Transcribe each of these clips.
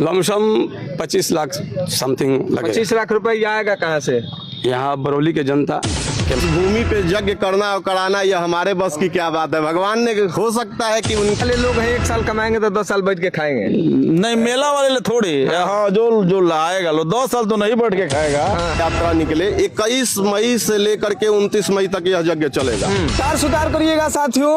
Lump sum 25 lakh something लगेगा। 25 लाख रुपए आएगा कहाँ से? यहाँ बरौली के जनता भूमि पे यज्ञ करना और कराना यह हमारे बस की क्या बात है। भगवान ने हो सकता है कि उनके पहले लोग हैं 1 साल कमाएंगे तो 10 साल बैठ के खाएंगे। नहीं, मेला वाले ले थोड़ी। हाँ, जो लाएगा लो 2 साल तो नहीं बैठ के खाएगा। यात्रा निकले 21 मई से लेकर के 29 मई तक यह यज्ञ चलेगा। कार सुधार करिएगा साथियों।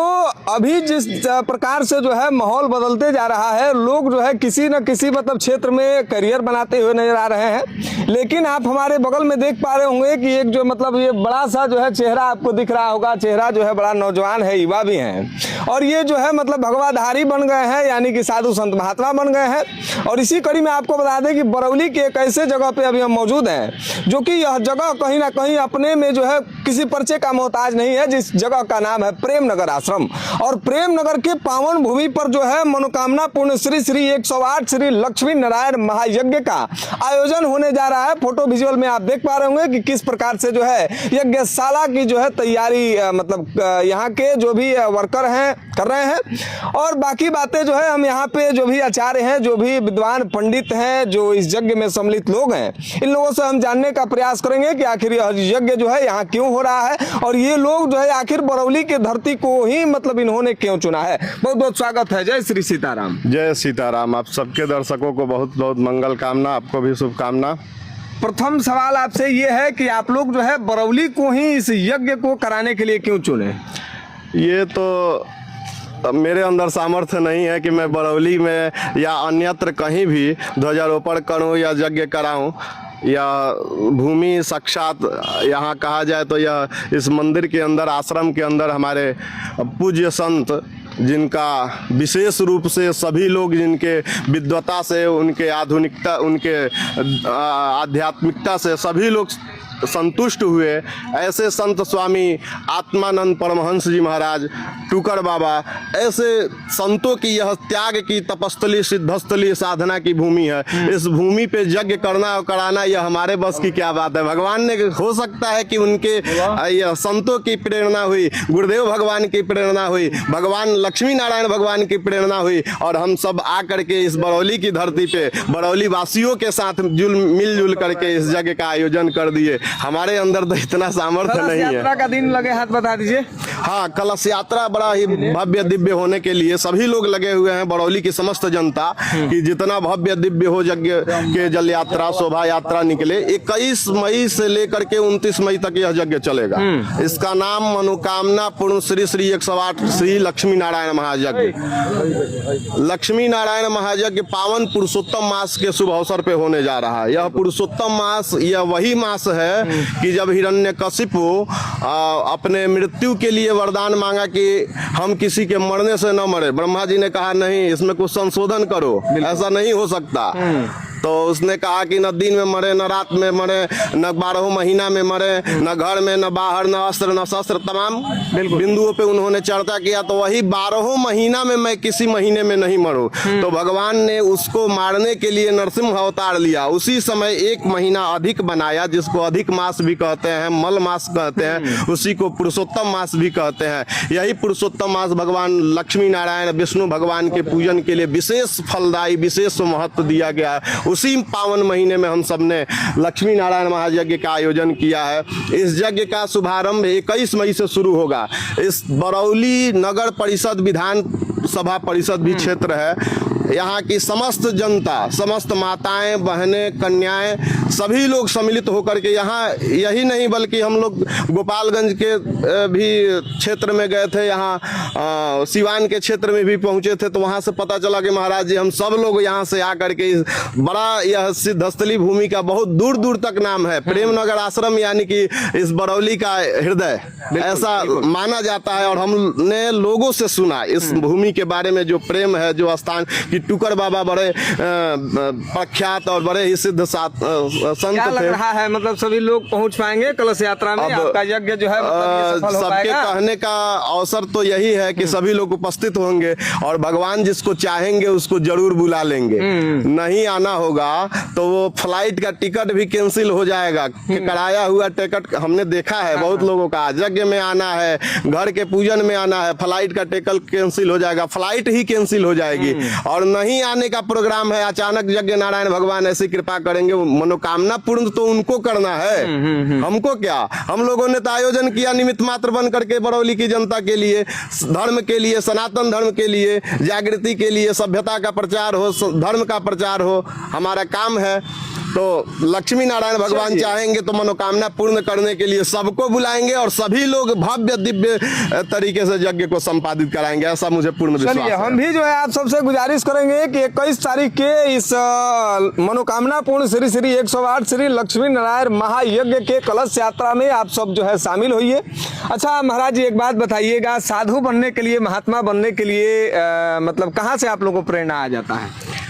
अभी जिस प्रकार से जो है माहौल बदलते जा रहा है, लोग जो है किसी न किसी मतलब क्षेत्र में करियर बनाते हुए नजर आ रहे हैं। लेकिन आप हमारे बगल में देख पा रहे होंगे कि एक जो मतलब ये बड़ा सा जो है चेहरा आपको दिख रहा होगा, चेहरा जो है बड़ा नौजवान है, युवा भी हैं और ये जो है मतलब भगवाधारी बन गए हैं, यानी कि साधु संत महात्मा बन गए हैं। और इसी कड़ी में आपको बता दें कि बरौली के एक ऐसे जगह पे अभी हम मौजूद हैं जो कि यह जगह कहीं ना कहीं अपने में जो है किसी परिचय का मोहताज नहीं है, जिस जगह का नाम है प्रेम नगर आश्रम। और प्रेम नगर के पावन भूमि पर जो है मनोकामना पूर्ण श्री 108 श्री लक्ष्मी नारायण महायज्ञ का आयोजन होने जा रहा है। फोटो विजुअल में आप देख पा रहे होंगे कि किस प्रकार से जो है यज्ञशाला की जो है तैयारी मतलब यहाँ के जो भी वर्कर हैं कर रहे हैं। और बाकी बातें जो है हम यहाँ पे जो भी आचार्य हैं, जो भी विद्वान पंडित हैं, जो इस यज्ञ में सम्मिलित लोग हैं, इन लोगों से हम जानने का प्रयास करेंगे कि आखिर यह यज्ञ जो है यहाँ क्यों हो रहा है और ये लोग जो है आखिर बरौली की धरती को ही मतलब इन्होंने क्यों चुना है। बहुत बहुत स्वागत है। जय श्री सीताराम। जय सीताराम। आप सबके दर्शकों को बहुत बहुत मंगल कामना, आपको भी शुभकामना। प्रथम सवाल आपसे ये है कि आप लोग जो है बरौली को ही इस यज्ञ को कराने के लिए क्यों चुने? ये तो मेरे अंदर सामर्थ्य नहीं है कि मैं बरौली में या अन्यत्र कहीं भी ध्वजारोपण करूं या यज्ञ कराऊं या भूमि साक्षात यहाँ कहा जाए तो यह इस मंदिर के अंदर, आश्रम के अंदर हमारे पूज्य संत जिनका विशेष रूप से सभी लोग जिनके विद्वता से, उनके आधुनिकता, उनके आध्यात्मिकता से सभी लोग संतुष्ट हुए, ऐसे संत स्वामी आत्मानंद परमहंस जी महाराज, टुकर बाबा, ऐसे संतों की यह त्याग की तपस्थली, सिद्धस्थली, साधना की भूमि है। इस भूमि पे यज्ञ करना और कराना यह हमारे बस की क्या बात है। भगवान ने हो सकता है कि उनके यह संतों की प्रेरणा हुई, गुरुदेव भगवान की प्रेरणा हुई, भगवान लक्ष्मी नारायण भगवान की प्रेरणा हुई और हम सब आकर के इस बरौली की धरती पे बरौली वासियों के साथ मिलजुल करके इस यज्ञ का आयोजन कर दिए। हमारे अंदर तो इतना सामर्थ्य नहीं है। यात्रा का दिन लगे हाथ बता दीजिए। हाँ, कलश यात्रा बड़ा ही भव्य दिव्य होने के लिए सभी लोग लगे हुए हैं। बरौली की समस्त जनता कि जितना भव्य दिव्य हो यज्ञ के जल यात्रा, शोभा यात्रा निकले। 21 मई से लेकर के 29 मई तक यह यज्ञ चलेगा। इसका नाम मनोकामना पूर्ण श्री 108 श्री लक्ष्मी नारायण महायज्ञ। लक्ष्मी नारायण महायज्ञ पावन पुरुषोत्तम मास के शुभ अवसर पे होने जा रहा है। यह पुरुषोत्तम मास यह वही मास है कि जब हिरण्यकशिपु अपने मृत्यु के लिए वरदान मांगा कि हम किसी के मरने से न मरे, ब्रह्मा जी ने कहा नहीं, इसमें कुछ संशोधन करो, ऐसा नहीं हो सकता। तो उसने कहा कि न दिन में मरे, न रात में मरे, न 12 महीना में मरे, न घर में, न बाहर, न अस्त्र, न शस्त्र, तमाम बिंदुओं पे उन्होंने चर्चा किया। तो वही 12 महीना में मैं किसी महीने में नहीं मरूं। तो भगवान ने उसको मारने के लिए नरसिंह अवतार लिया। उसी समय 1 महीना अधिक बनाया, जिसको अधिक मास भी कहते हैं, मल मास कहते हैं, उसी को पुरुषोत्तम मास भी कहते हैं। यही पुरुषोत्तम मास भगवान लक्ष्मी नारायण विष्णु भगवान के पूजन के लिए विशेष फलदायी, विशेष महत्व दिया गया है। उसी पावन महीने में हम सब ने लक्ष्मी नारायण महायज्ञ का आयोजन किया है। इस यज्ञ का शुभारंभ 21 मई से शुरू होगा। इस बरौली नगर परिषद विधान सभा परिषद भी क्षेत्र है। यहाँ की समस्त जनता, समस्त माताएं, बहनें, कन्याएं, सभी लोग सम्मिलित होकर के यहाँ, यही नहीं बल्कि हम लोग गोपालगंज के भी क्षेत्र में गए थे, यहाँ सिवान के क्षेत्र में भी पहुँचे थे। तो वहाँ से पता चला कि महाराज जी हम सब लोग यहाँ से आकर के बड़ा यह सिद्धस्थली भूमि का बहुत दूर दूर तक नाम है। प्रेम नगर आश्रम यानी कि इस बरौली का हृदय ऐसा माना जाता है। और हमने लोगों से सुना इस भूमि के बारे में, जो प्रेम है, जो स्थान कि टुकर बाबा बड़े प्रख्यात और बड़े ही सिद्ध संत क्या लग रहा है मतलब सभी लोग पहुंच पाएंगे कलश यात्रा में? आपका यज्ञ जो है सबके कहने का अवसर तो यही है कि सभी लोग उपस्थित होंगे और भगवान जिसको चाहेंगे उसको जरूर बुला लेंगे। नहीं आना होगा तो वो फ्लाइट का टिकट भी कैंसिल हो जाएगा। कराया हुआ टिकट हमने देखा है बहुत लोगों का। यज्ञ में आना है, घर के पूजन में आना है, फ्लाइट का टिकट कैंसिल हो जाएगा, फ्लाइट ही कैंसिल हो जाएगी। और नहीं आने का प्रोग्राम है, अचानक यज्ञ नारायण भगवान ऐसी कृपा करेंगे, मनोकामना पूर्ण तो उनको करना है, हमको क्या। हम लोगों ने तो आयोजन किया निमित्त मात्र बन करके बरौली की जनता के लिए, धर्म के लिए, सनातन धर्म के लिए, जागृति के लिए, सभ्यता का प्रचार हो, धर्म का प्रचार हो, हमारा काम है। तो लक्ष्मी नारायण भगवान चाहेंगे तो मनोकामना पूर्ण करने के लिए सबको बुलाएंगे और सभी लोग भव्य दिव्य तरीके से यज्ञ को संपादित कराएंगे, ऐसा मुझे पूर्ण विश्वास चलिए, है। हम भी जो है आप सबसे गुजारिश करेंगे कि 21 तारीख के इस मनोकामना पूर्ण श्री श्री 108 श्री लक्ष्मी नारायण महायज्ञ के कलश यात्रा में आप सब जो है शामिल होइए। अच्छा महाराज जी, एक बात बताइएगा, साधु बनने के लिए, महात्मा बनने के लिए मतलब कहाँ से आप लोगों को प्रेरणा आ जाता है?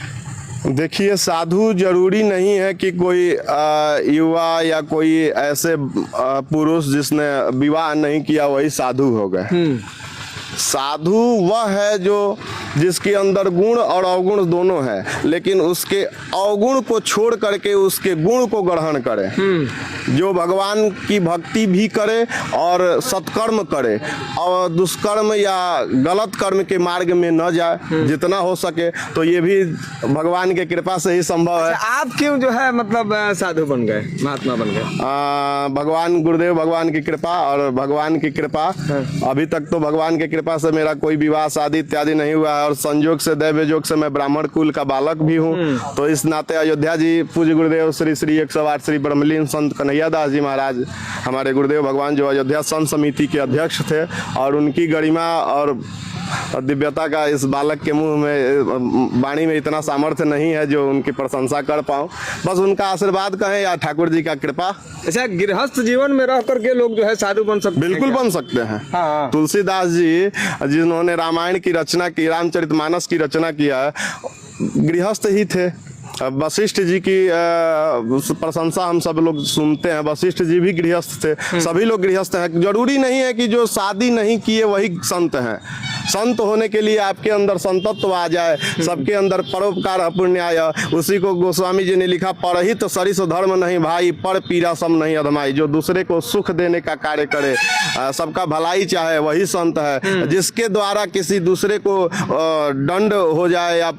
देखिए, साधु जरूरी नहीं है कि कोई युवा या कोई ऐसे पुरुष जिसने विवाह नहीं किया वही साधु हो गए। साधु वह है जो जिसके अंदर गुण और अवगुण दोनों है, लेकिन उसके अवगुण को छोड़ करके उसके गुण को ग्रहण करे, जो भगवान की भक्ति भी करे और सत्कर्म करे और दुष्कर्म या गलत कर्म के मार्ग में न जाए जितना हो सके। तो ये भी भगवान के कृपा से ही संभव है। आप क्यों जो है मतलब साधु बन गए, महात्मा बन गए? भगवान गुरुदेव भगवान की कृपा और भगवान की कृपा। अभी तक तो भगवान के कृपा से मेरा कोई विवाह शादी इत्यादि नहीं हुआ है और संजोग से, दैव योग से मैं ब्राह्मण कुल का बालक भी हूँ। तो इस नाते अयोध्या जी पूज्य गुरुदेव श्री श्री 108 श्री ब्रह्मलीन संत कन्हैया दास जी महाराज, हमारे गुरुदेव भगवान जो अयोध्या संत समिति के अध्यक्ष थे, और उनकी गरिमा और दिव्यता का इस बालक के मुंह में, वाणी में इतना सामर्थ्य नहीं है जो उनकी प्रशंसा कर पाऊं। बस उनका आशीर्वाद कहें या ठाकुर जी का कृपा। अच्छा, गृहस्थ जीवन में रह करके लोग जो है साधु बन सकते हैं? बिल्कुल बन सकते हैं। हाँ। तुलसीदास जी जिन्होंने रामायण की रचना की, रामचरितमानस की रचना किया है, गृहस्थ ही थे। वशिष्ठ जी की प्रशंसा हम सब लोग सुनते हैं, वशिष्ठ जी भी गृहस्थ थे। सभी लोग गृहस्थ हैं। जरूरी नहीं है कि जो शादी नहीं किए वही संत हैं। संत होने के लिए आपके अंदर संतत्व आ जाए, सबके अंदर परोपकार पुण्याय। उसी को गोस्वामी जी ने लिखा, परहित सरिस धर्म नहीं भाई, पर पीरा सम नहीं अधमाई। जो दूसरे को सुख देने का कार्य करे, सबका भलाई चाहे, वही संत है। जिसके द्वारा किसी दूसरे को दंड हो जाए या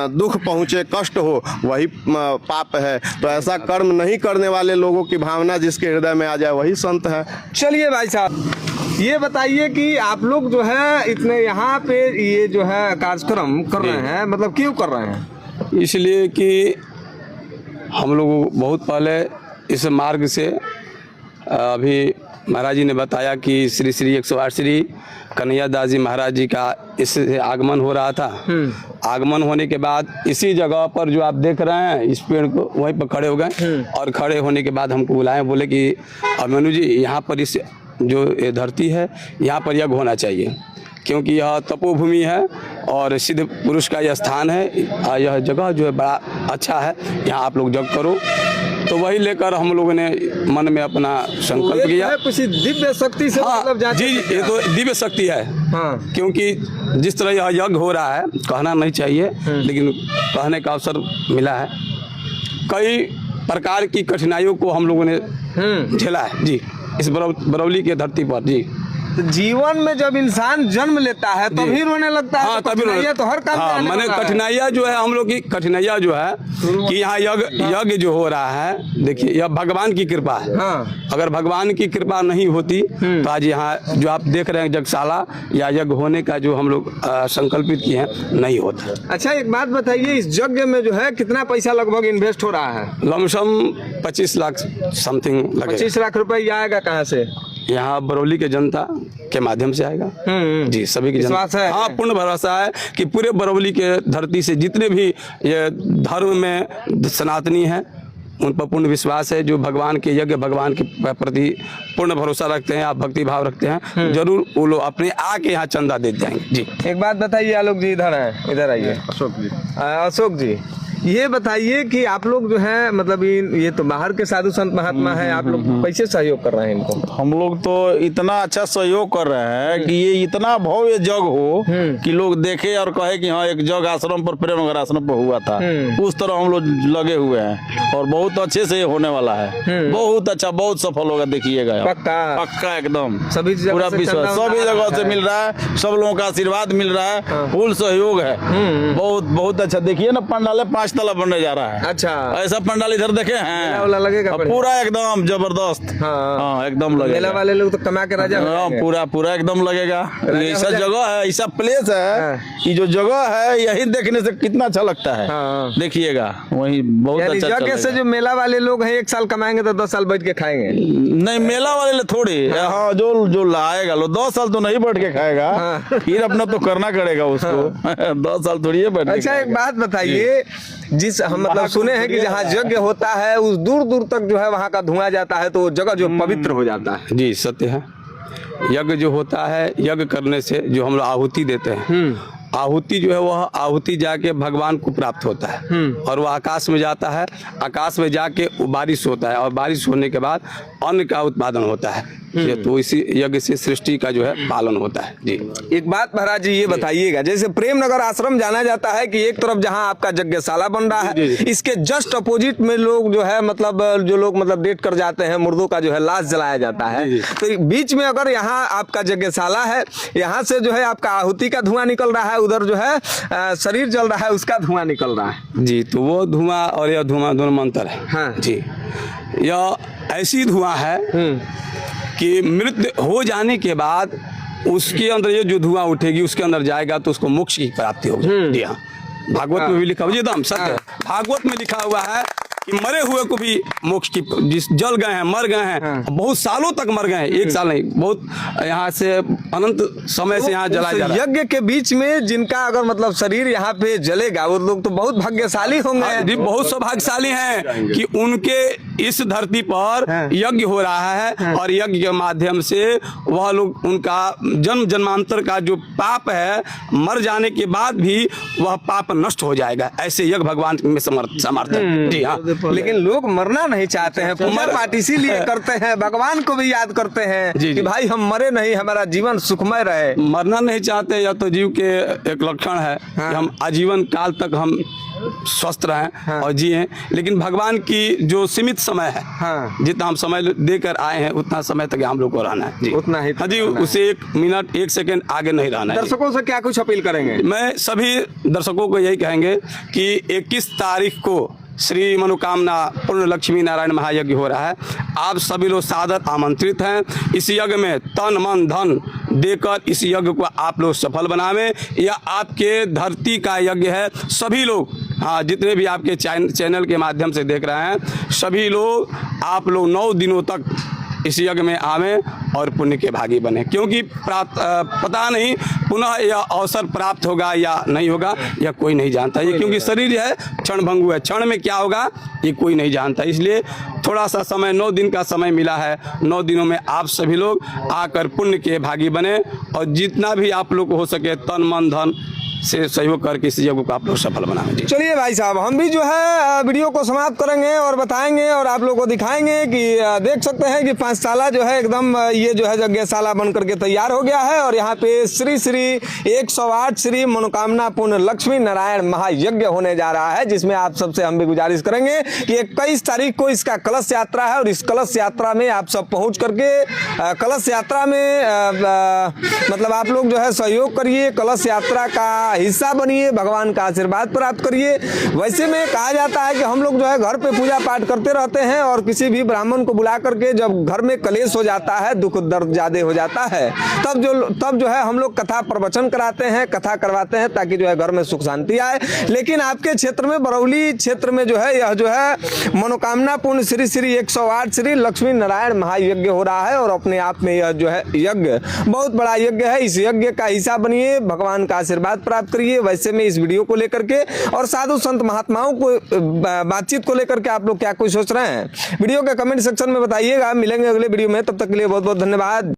दुख पहुंचे, कष्ट हो, वही पाप है। तो ऐसा कर्म नहीं करने वाले लोगों की भावना जिसके हृदय में आ जाए वही संत है। चलिए भाई साहब, ये बताइए कि आप लोग जो है इतने यहाँ पे ये जो है कार्यक्रम कर रहे हैं, मतलब क्यों कर रहे हैं? इसलिए कि हम लोग बहुत पहले इस मार्ग से, अभी महाराज जी ने बताया कि श्री श्री 108 श्री कन्हैया दास जी महाराज जी का इससे आगमन हो रहा था। आगमन होने के बाद इसी जगह पर जो आप देख रहे हैं, इस पेड़ को वहीं पर खड़े हो गए और खड़े होने के बाद हमको बुलाए, बोले कि अभिमन्यु जी यहाँ पर इस जो ये धरती है यहाँ पर यज्ञ होना चाहिए, क्योंकि यह तपोभूमि है और सिद्ध पुरुष का यह स्थान है। यह जगह जो है बड़ा अच्छा है, यहाँ आप लोग यज्ञ करो। तो वही लेकर हम लोगों ने मन में अपना संकल्प किया। कुछ दिव्य शक्ति से हाँ, मतलब जी, ये तो दिव्य शक्ति है। हाँ। क्योंकि जिस तरह यह यज्ञ हो रहा है, कहना नहीं चाहिए लेकिन कहने का अवसर मिला है। कई प्रकार की कठिनाइयों को हम लोगों ने झेला है जी, इस बरौली के धरती पर जी। तो जीवन में जब इंसान जन्म लेता है तभी रोने लगता है। हाँ, तभी रोने तो हर काम हाँ, मैंने कठिनाइयाँ जो है, हम लोग की कठिनाइयाँ जो है कि यहाँ यज्ञ जो हो रहा है, देखिए यह भगवान की कृपा है। हाँ। अगर भगवान की कृपा नहीं होती तो आज यहाँ जो आप देख रहे हैं यज्ञशाला या यज्ञ होने का जो हम लोग संकल्पित किए हैं, नहीं होता। अच्छा, एक बात बताइए, इस यज्ञ में जो है कितना पैसा लगभग इन्वेस्ट हो रहा है? लमसम 25 लाख समथिंग लगेगा। 25 लाख रुपए आएगा कहाँ से? यहाँ बरौली के जनता के माध्यम से आएगा जी। सभी की विश्वास है? हाँ, पूर्ण भरोसा है कि पूरे बरौली के धरती से जितने भी ये धर्म में सनातनी हैं, उन पर पूर्ण विश्वास है। जो भगवान के यज्ञ, भगवान के प्रति पूर्ण भरोसा रखते हैं, आप भक्ति भाव रखते हैं, जरूर वो लोग अपने आके यहाँ चंदा दे जाएंगे जी। एक बात बताइए, आलोक जी इधर हैं, इधर आइए। अशोक जी, अशोक जी, ये बताइए कि आप लोग जो है मतलब ये तो बाहर के साधु संत महात्मा है, आप लोग कैसे सहयोग कर रहे हैं इनको? हम लोग तो इतना अच्छा सहयोग कर रहे हैं कि ये इतना भव्य जग हो कि लोग देखे और कहे कि हाँ एक जग आश्रम पर प्रेम नगर आश्रम पर हुआ था, उस तरह हम लोग लगे हुए हैं और बहुत अच्छे से होने वाला है। बहुत अच्छा, बहुत सफल होगा, देखिएगा। पक्का पक्का एकदम सभी जगह पूरा से विश्वास, चंदा सभी वंदा जगह से मिल रहा है, सब लोगों का आशीर्वाद मिल रहा है, फुल सहयोग है। बहुत बहुत अच्छा। देखिए ना, पंडाल 5 तला बनने जा रहा है। अच्छा, ऐसा पंडाल इधर देखे हैं? मेला लगेगा बढ़िया। पूरा एकदम जबरदस्त। हाँ एकदम मेला लगेगा। वाले लोग तो कमा के राजा हो जाएंगे। पूरा पूरा एकदम लगेगा। ऐसा जगह है, ऐसा प्लेस है कि जो जगह है यही देखने से कितना अच्छा लगता है। हाँ। देखिएगा वही बहुत यानी अच्छा जगह से जो मेला वाले लोग हैं 1 साल कमाएंगे तो 10 साल बैठ के खाएंगे। नहीं, मेला वाले थोड़ी। हाँ, जो लाएगा लो 2 साल तो नहीं बैठ के खाएगा। फिर अपना तो करना पड़ेगा उसको। 2 साल थोड़ी है बैठ के अच्छा, एक खाएगा। बात बताइए, जिस हम मतलब सुने हैं कि जहाँ यज्ञ होता है उस दूर दूर तक जो है वहाँ का धुआं जाता है तो जगह जो पवित्र हो जाता है। जी सत्य है। यज्ञ जो होता है, यज्ञ करने से जो हम लोग आहुति देते हैं, आहुति जो है वह आहुति जाके भगवान को प्राप्त होता है और वह आकाश में जाता है। आकाश में जाके बारिश होता है और बारिश होने के बाद अन्न का उत्पादन होता है। तो इसी यज्ञ से सृष्टि का जो है पालन होता है। जी एक बात महाराज जी ये बताइएगा, जैसे प्रेम नगर आश्रम जाना जाता है कि एक तरफ जहां आपका यज्ञशाला बन रहा है, इसके जस्ट अपोजिट में लोग जो है मतलब जो लोग मतलब डेट कर जाते हैं, मुर्दों का जो है लाश जलाया जाता है। तो बीच में अगर यहाँ आपका यज्ञशाला है, यहाँ से जो है आपका आहुति का धुआं निकल रहा है, उधर जो है शरीर जल रहा है उसका धुआं निकल रहा है। जी, तो वो धुआं और यह धुआं दोनों में अंतर है। हाँ जी, यह ऐसी धुआं है कि मृत्यु हो जाने के बाद उसके अंदर ये जो धुआं उठेगी उसके अंदर जाएगा तो उसको मोक्ष की प्राप्ति होगी। जी हाँ, भागवत में भी लिखा हुआ, ये एकदम सत्य है। भागवत में लिखा हुआ है कि मरे हुए को भी मोक्ष की, जिस जल गए हैं, मर गए हैं, बहुत सालों तक मर गए हैं, 1 साल नहीं, बहुत यहाँ से अनंत समय से यहाँ जलाया जा रहा है। यज्ञ के बीच में जिनका अगर मतलब शरीर यहाँ पे जलेगा वो लोग तो बहुत भाग्यशाली होंगे। जी, बहुत सौभाग्यशाली हैं कि उनके इस धरती पर यज्ञ हो रहा है और यज्ञ के माध्यम से वह लोग, उनका जन्म जन्मांतर का जो पाप है, मर जाने के बाद भी वह पाप नष्ट हो जाएगा। ऐसे यज्ञ भगवान में समर्थ है। जी हाँ, लेकिन लोग मरना नहीं चाहते हैं, पूजा पाठ इसीलिए करते हैं, भगवान को भी याद करते हैं कि भाई हम मरे नहीं, हमारा जीवन सुखमय रहे। मरना नहीं चाहते, या तो जीव के एक लक्षण है कि हम आजीवन काल तक हम स्वस्थ रहें और जिए। लेकिन भगवान की जो सीमित समय है, जितना हम समय देकर आए हैं उतना समय तक हम लोग को रहना है। जी उतना ही। हाँ जी, उसे 1 मिनट 1 सेकंड आगे नहीं रहना है। दर्शकों से क्या कुछ अपील करेंगे? मैं सभी दर्शकों को यही कहेंगे कि 21 तारीख को श्री मनोकामना पूर्ण लक्ष्मी नारायण महायज्ञ हो रहा है। आप सभी लोग सादर आमंत्रित हैं। इस यज्ञ में तन मन धन देकर इस यज्ञ को आप लोग सफल बनावें। यह आपके धरती का यज्ञ है। सभी लोग, हाँ, जितने भी आपके चैनल के माध्यम से देख रहे हैं, सभी लोग, आप लोग 9 दिनों तक इस यज्ञ में आवें और पुण्य के भागी बने, क्योंकि पता नहीं पुनः यह अवसर प्राप्त होगा या नहीं होगा, यह कोई नहीं जानता। ये क्योंकि शरीर है क्षणभंगु है, क्षण में क्या होगा ये कोई नहीं जानता। इसलिए थोड़ा सा समय, 9 दिन का समय मिला है, 9 दिनों में आप सभी लोग आकर पुण्य के भागी बने और जितना भी आप लोग को हो सके तन मन धन से सहयोग करके इस यज्ञ को आप लोग सफल बनाएंगे। चलिए भाई साहब, हम भी जो है वीडियो को समाप्त करेंगे और बताएंगे और आप लोगों को दिखाएंगे कि देख सकते हैं कि 5 साला जो है एकदम ये जो है यज्ञशाला बन करके तैयार हो गया है और यहाँ पे श्री 108 श्री मनोकामना पूर्ण लक्ष्मी नारायण महायज्ञ होने जा रहा है, जिसमें आप सबसे हम भी गुजारिश करेंगे कि 21 तारीख को इसका कलश यात्रा है और इस कलश यात्रा में आप सब पहुँच करके कलश यात्रा में मतलब आप लोग जो है सहयोग करिए, कलश यात्रा का हिस्सा बनिए, भगवान का आशीर्वाद प्राप्त करिए। वैसे में कहा जाता है कि हम लोग जो है घर पे पूजा पाठ करते रहते हैं और किसी भी ब्राह्मण को बुला करके जब घर में कलेश हो जाता है, दुख दर्द ज्यादा हो जाता है, तब जो है हम लोग कथा प्रवचन कराते हैं, कथा करवाते हैं ताकि जो है घर में सुख शांति आए। लेकिन आपके क्षेत्र में, बरौली क्षेत्र में जो है यह जो है मनोकामना पूर्ण श्री 108 श्री लक्ष्मी नारायण महायज्ञ हो रहा है और अपने आप में यह जो है यज्ञ बहुत बड़ा यज्ञ है। इस यज्ञ का हिस्सा बनिए, भगवान का आशीर्वाद प्राप्त करिए। वैसे में इस वीडियो को लेकर के और साधु संत महात्माओं को बातचीत को लेकर के आप लोग क्या कुछ सोच रहे हैं, वीडियो के कमेंट सेक्शन में बताइएगा। मिलेंगे अगले वीडियो में, तब तक के लिए बहुत बहुत धन्यवाद।